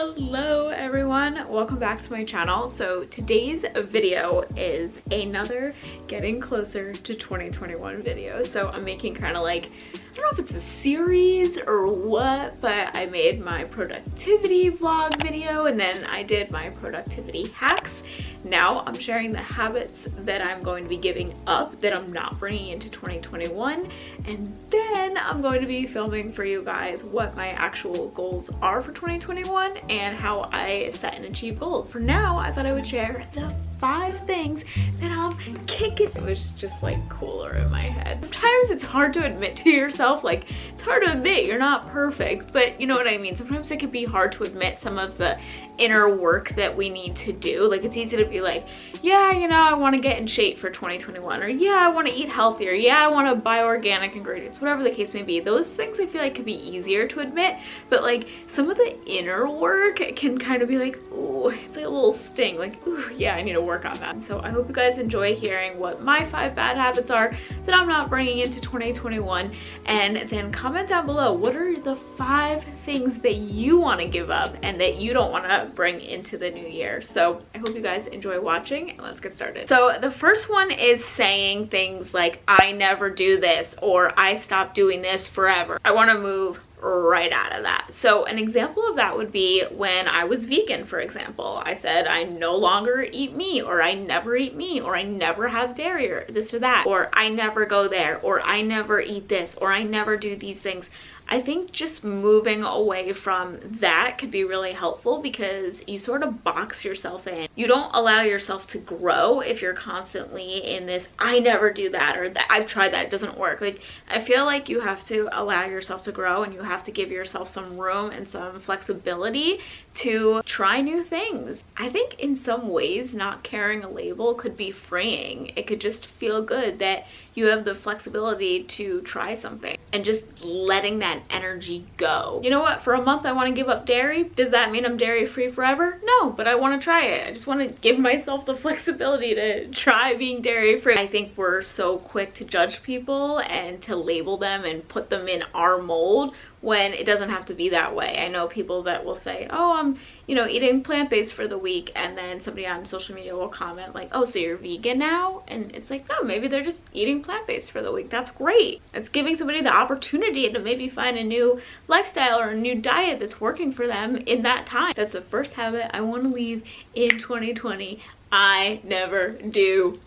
Hello everyone, welcome back to my channel. So today's video is another getting closer to 2021 video. So I'm making kind of like, I don't know if it's a series or what, but I made my productivity vlog video and then I did my productivity hacks. Now I'm sharing the habits that I'm going to be giving up that I'm not bringing into 2021, and then I'm going to be filming for you guys what my actual goals are for 2021 and how I set and achieve goals. For now, I thought I would share the 5 things that I'm kicking. It was just like cooler in my head. Sometimes it's hard to admit to yourself, like it's hard to admit you're not perfect, but you know what I mean. Sometimes it can be hard to admit some of the inner work that we need to do. Like it's easy to be like, yeah, you know, I want to get in shape for 2021, or yeah, I want to eat healthier, yeah, I want to buy organic ingredients, whatever the case may be. Those things I feel like could be easier to admit, but like some of the inner work can kind of be like, oh, it's like a little sting, like, ooh, yeah, I need to work on that. So I hope you guys enjoy hearing what my 5 bad habits are that I'm not bringing into 2021, and then comment down below, what are the 5 things that you want to give up and that you don't want to bring into the new year. So I hope you guys enjoy watching, and let's get started. So the first one is saying things like, I never do this, or I stopped doing this forever. I want to move right out of that. So an example of that would be when I was vegan, for example. I said I no longer eat meat, or I never eat meat, or I never have dairy, or this or that, or I never go there, or I never eat this, or I never do these things. I think just moving away from that could be really helpful because you sort of box yourself in. You don't allow yourself to grow if you're constantly in this, I never do that, or that I've tried that, it doesn't work. Like, I feel like you have to allow yourself to grow, and you have to give yourself some room and some flexibility to try new things. I think in some ways not carrying a label could be freeing. It could just feel good that you have the flexibility to try something and just letting that energy go. You know what, for a month I want to give up dairy. Does that mean I'm dairy free forever? No, but I want to try it. I just want to give myself the flexibility to try being dairy free. I think we're so quick to judge people and to label them and put them in our mold when it doesn't have to be that way. I know people that will say, oh, I'm, you know, eating plant-based for the week, and then somebody on social media will comment like, oh, so you're vegan now? And it's like, no, maybe they're just eating plant-based for the week. That's great. It's giving somebody the opportunity to maybe find a new lifestyle or a new diet that's working for them in that time. That's the first habit I want to leave in 2020. I never do,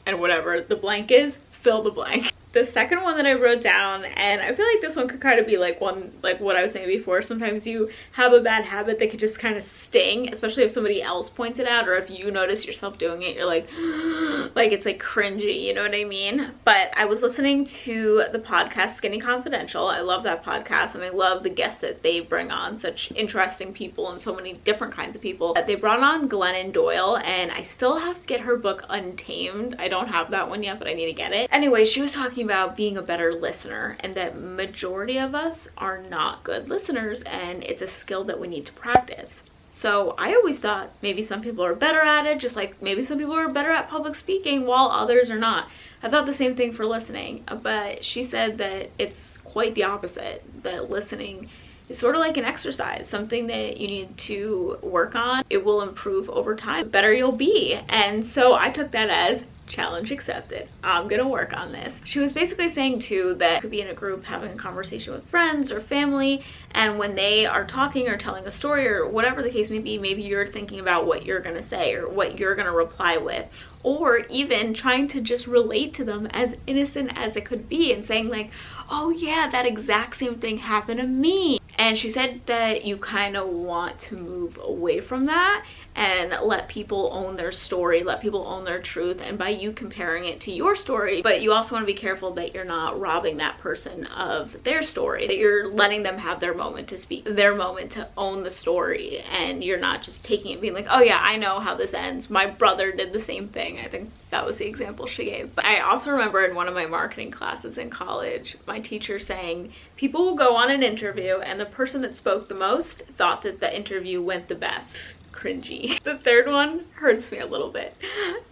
and whatever the blank is, fill the blank. The second one that I wrote down, and I feel like this one could kind of be like one, like what I was saying before, sometimes you have a bad habit that could just kind of sting, especially if somebody else points it out, or if you notice yourself doing it, you're like it's like cringy, you know what I mean? But I was listening to the podcast Skinny Confidential. I love that podcast, and I love the guests that they bring on, such interesting people and so many different kinds of people. They brought on Glennon Doyle, and I still have to get her book Untamed. I don't have that one yet, but I need to get it. Anyway, she was talking about being a better listener, and that majority of us are not good listeners, and it's a skill that we need to practice. So I always thought maybe some people are better at it, just like maybe some people are better at public speaking while others are not. I thought the same thing for listening, but she said that it's quite the opposite, that listening is sort of like an exercise, something that you need to work on. It will improve over time, the better you'll be. And so I took that as challenge accepted. I'm gonna work on this. She was basically saying too that you could be in a group having a conversation with friends or family, and when they are talking or telling a story or whatever the case may be, maybe you're thinking about what you're gonna say or what you're gonna reply with, or even trying to just relate to them, as innocent as it could be, and saying like, oh yeah, that exact same thing happened to me. And she said that you kind of want to move away from that and let people own their story, let people own their truth, and by you comparing it to your story, but you also want to be careful that you're not robbing that person of their story, that you're letting them have their moment to speak, their moment to own the story, and you're not just taking it and being like, oh yeah, I know how this ends, my brother did the same thing. I think that was the example she gave. But I also remember in one of my marketing classes in college, my teacher saying, people will go on an interview and the person that spoke the most thought that the interview went the best. Cringy. The third one hurts me a little bit,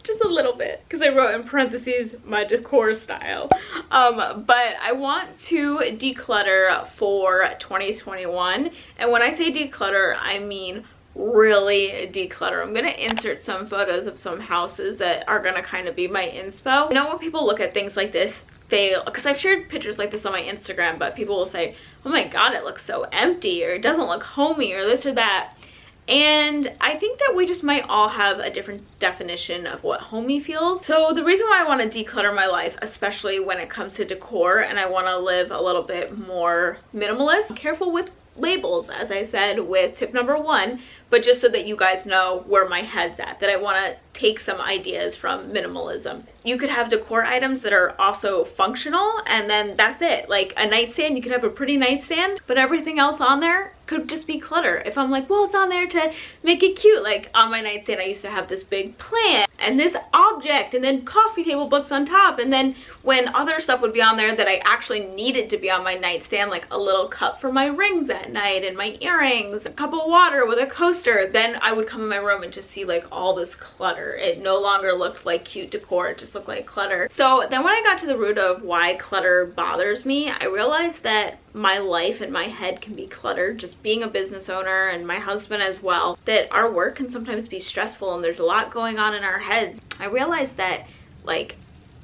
just a little bit, because I wrote in parentheses my decor style. But I want to declutter for 2021, and when I say declutter, I mean really declutter. I'm gonna insert some photos of some houses that are gonna kind of be my inspo. You know, when people look at things like this, because I've shared pictures like this on my Instagram, but people will say, oh my god, it looks so empty, or it doesn't look homey, or this or that. And I think that we just might all have a different definition of what homey feels. So the reason why I want to declutter my life, especially when it comes to decor, and I want to live a little bit more minimalist, I'm careful with labels, as I said with tip number 1, but just so that you guys know where my head's at, that I want to take some ideas from minimalism. You could have decor items that are also functional, and then that's it. Like a nightstand, you could have a pretty nightstand, but everything else on there could just be clutter. If I'm like, well, it's on there to make it cute. Like on my nightstand, I used to have this big plant and this object and then coffee table books on top. And then when other stuff would be on there that I actually needed to be on my nightstand, like a little cup for my rings at night and my earrings, a cup of water with a coaster, then I would come in my room and just see like all this clutter. It no longer looked like cute decor. It just looked like clutter. So then when I got to the root of why clutter bothers me, I realized that my life and my head can be cluttered, just being a business owner, and my husband as well, that our work can sometimes be stressful and there's a lot going on in our heads. I realized that like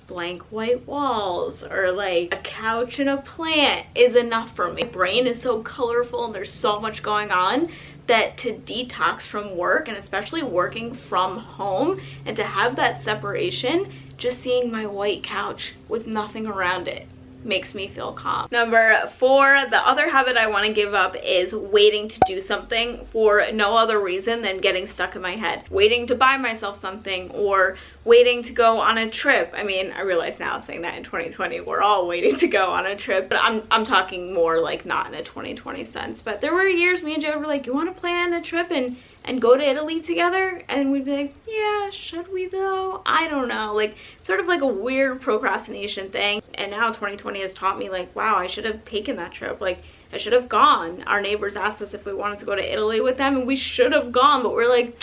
blank white walls or like a couch and a plant is enough for me. My brain is so colorful and there's so much going on that to detox from work, and especially working from home, and to have that separation, just seeing my white couch with nothing around it makes me feel calm. Number 4, the other habit I want to give up is waiting to do something for no other reason than getting stuck in my head. Waiting to buy myself something, or waiting to go on a trip. I mean, I realize now saying that in 2020, we're all waiting to go on a trip, but I'm talking more like not in a 2020 sense. But there were years me and Joe were like, you want to plan a trip and go to Italy together? And we'd be like, yeah, should we though? I don't know. Like sort of like a weird procrastination thing. And now 2020 has taught me like, wow, I should have taken that trip. Like I should have gone. Our neighbors asked us if we wanted to go to Italy with them, and we should have gone, but we're like,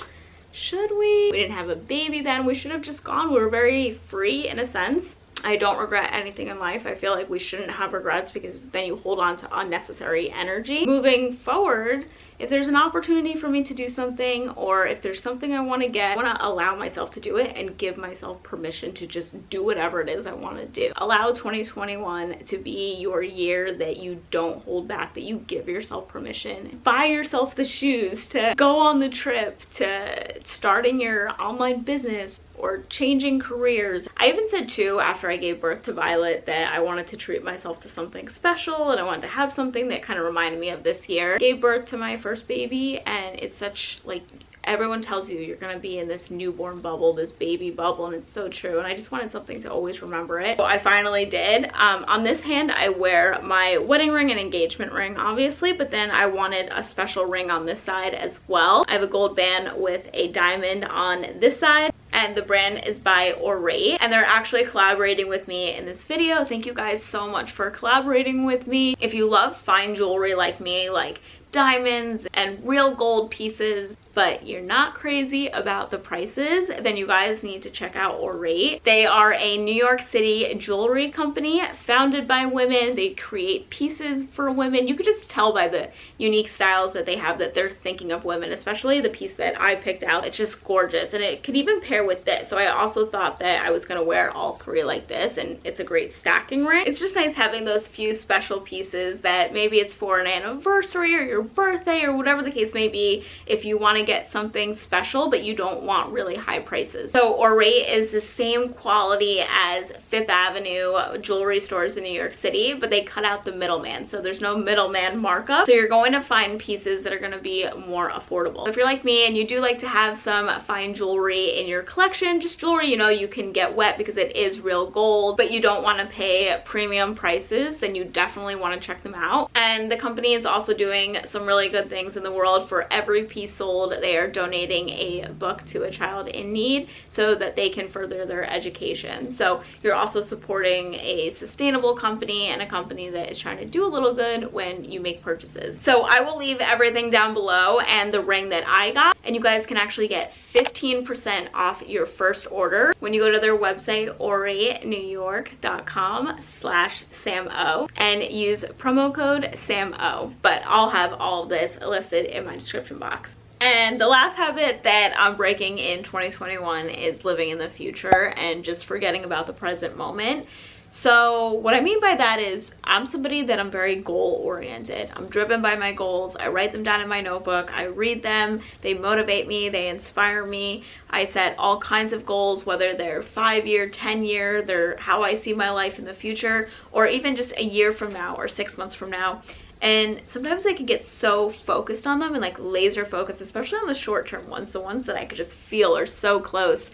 should we? We didn't have a baby then. We should have just gone. We were very free in a sense. I don't regret anything in life. I feel like we shouldn't have regrets, because then you hold on to unnecessary energy. Moving forward, if there's an opportunity for me to do something, or if there's something I want to get, I want to allow myself to do it and give myself permission to just do whatever it is I want to do. Allow 2021 to be your year that you don't hold back, that you give yourself permission. Buy yourself the shoes to go on the trip, to starting your online business, or changing careers. I even said too, after I gave birth to Violet, that I wanted to treat myself to something special, and I wanted to have something that kind of reminded me of this year. I gave birth to my first baby, and it's such like, everyone tells you you're gonna be in this newborn bubble, this baby bubble, and it's so true, and I just wanted something to always remember it. So I finally did. On this hand, I wear my wedding ring and engagement ring, obviously, but then I wanted a special ring on this side as well. I have a gold band with a diamond on this side, and the brand is by Orate, and they're actually collaborating with me in this video. Thank you guys so much for collaborating with me. If you love fine jewelry like me, like diamonds and real gold pieces, but you're not crazy about the prices, then you guys need to check out Orate. They are a New York City jewelry company founded by women. They create pieces for women. You could just tell by the unique styles that they have that they're thinking of women, especially the piece that I picked out. It's just gorgeous, and it could even pair with this. So I also thought that I was gonna wear all 3 like this, and it's a great stacking ring. It's just nice having those few special pieces that maybe it's for an anniversary or your birthday or whatever the case may be, if you want to get something special but you don't want really high prices. So Orate is the same quality as Fifth Avenue jewelry stores in New York City, but they cut out the middleman, so there's no middleman markup. So you're going to find pieces that are going to be more affordable. So if you're like me and you do like to have some fine jewelry in your collection, just jewelry you know you can get wet because it is real gold, but you don't want to pay premium prices, then you definitely want to check them out. And the company is also doing some really good things in the world. For every piece sold, they are donating a book to a child in need so that they can further their education. So you're also supporting a sustainable company, and a company that is trying to do a little good when you make purchases. So I will leave everything down below, and the ring that I got, and you guys can actually get 15% off your first order when you go to their website, oratenewyork.com/SamO, and use promo code SAMO. But I'll have all of this listed in my description box. And the last habit that I'm breaking in 2021 is living in the future and just forgetting about the present moment. So what I mean by that is I'm somebody that I'm very goal oriented. I'm driven by my goals. I write them down in my notebook. I read them. They motivate me. They inspire me. I set all kinds of goals, whether they're 5-year, 10-year, they're how I see my life in the future, or even just a year from now or 6 months from now. And sometimes I can get so focused on them and like laser focused, especially on the short-term ones, the ones that I could just feel are so close.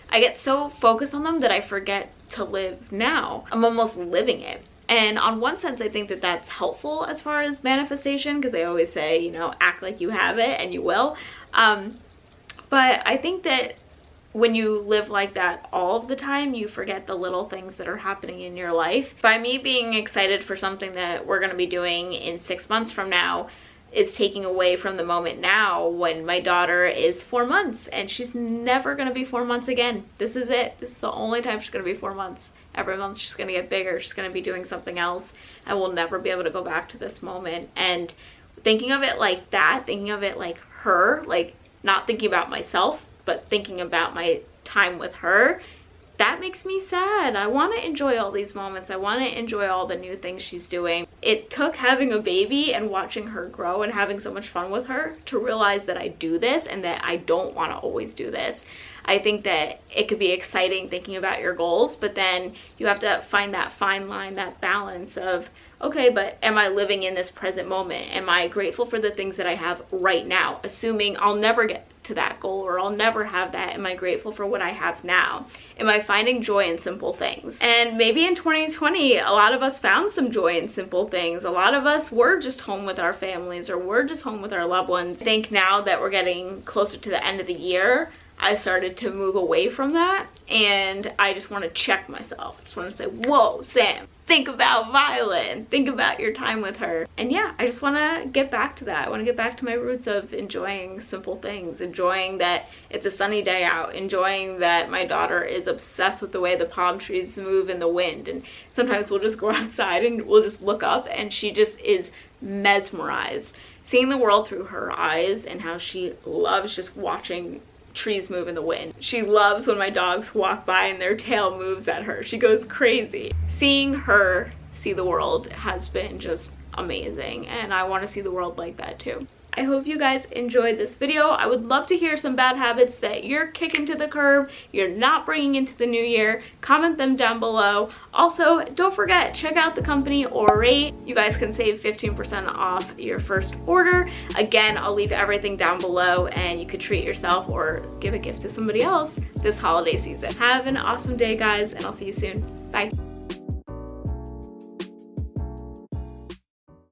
I get so focused on them that I forget to live now. I'm almost living it. And on one sense, I think that that's helpful as far as manifestation, because they always say, you know, act like you have it, and you will. But I think that when you live like that all of the time, you forget the little things that are happening in your life. By me being excited for something that we're going to be doing in 6 months from now, is taking away from the moment now when my daughter is 4 months and she's never going to be 4 months again. This is it. This is the only time she's going to be 4 months. Every month she's going to get bigger. She's going to be doing something else, and we'll never be able to go back to this moment. And thinking of it like that, thinking of it like her, like not thinking about myself, but thinking about my time with her, that makes me sad. I want to enjoy all these moments. I want to enjoy all the new things she's doing. It took having a baby and watching her grow and having so much fun with her to realize that I do this and that I don't want to always do this. I think that it could be exciting thinking about your goals, but then you have to find that fine line, that balance of, okay, but am I living in this present moment? Am I grateful for the things that I have right now? Assuming I'll never get to that goal or I'll never have that. Am I grateful for what I have now? Am I finding joy in simple things? And maybe in 2020, a lot of us found some joy in simple things. A lot of us were just home with our families or we're just home with our loved ones. I think now that we're getting closer to the end of the year, I started to move away from that, and I just want to check myself. I just want to say, whoa, Sam, think about Violet and think about your time with her. And yeah, I just want to get back to that. I want to get back to my roots of enjoying simple things, enjoying that it's a sunny day out, enjoying that my daughter is obsessed with the way the palm trees move in the wind. And sometimes we'll just go outside and we'll just look up and she just is mesmerized. Seeing the world through her eyes and how she loves just watching trees move in the wind. She loves when my dogs walk by and their tail moves at her. She goes crazy. Seeing her see the world has been just amazing, and I want to see the world like that too. I hope you guys enjoyed this video. I would love to hear some bad habits that you're kicking to the curb, you're not bringing into the new year. Comment them down below. Also, don't forget, check out the company Orate. You guys can save 15% off your first order. Again, I'll leave everything down below and you could treat yourself or give a gift to somebody else this holiday season. Have an awesome day, guys, and I'll see you soon. Bye.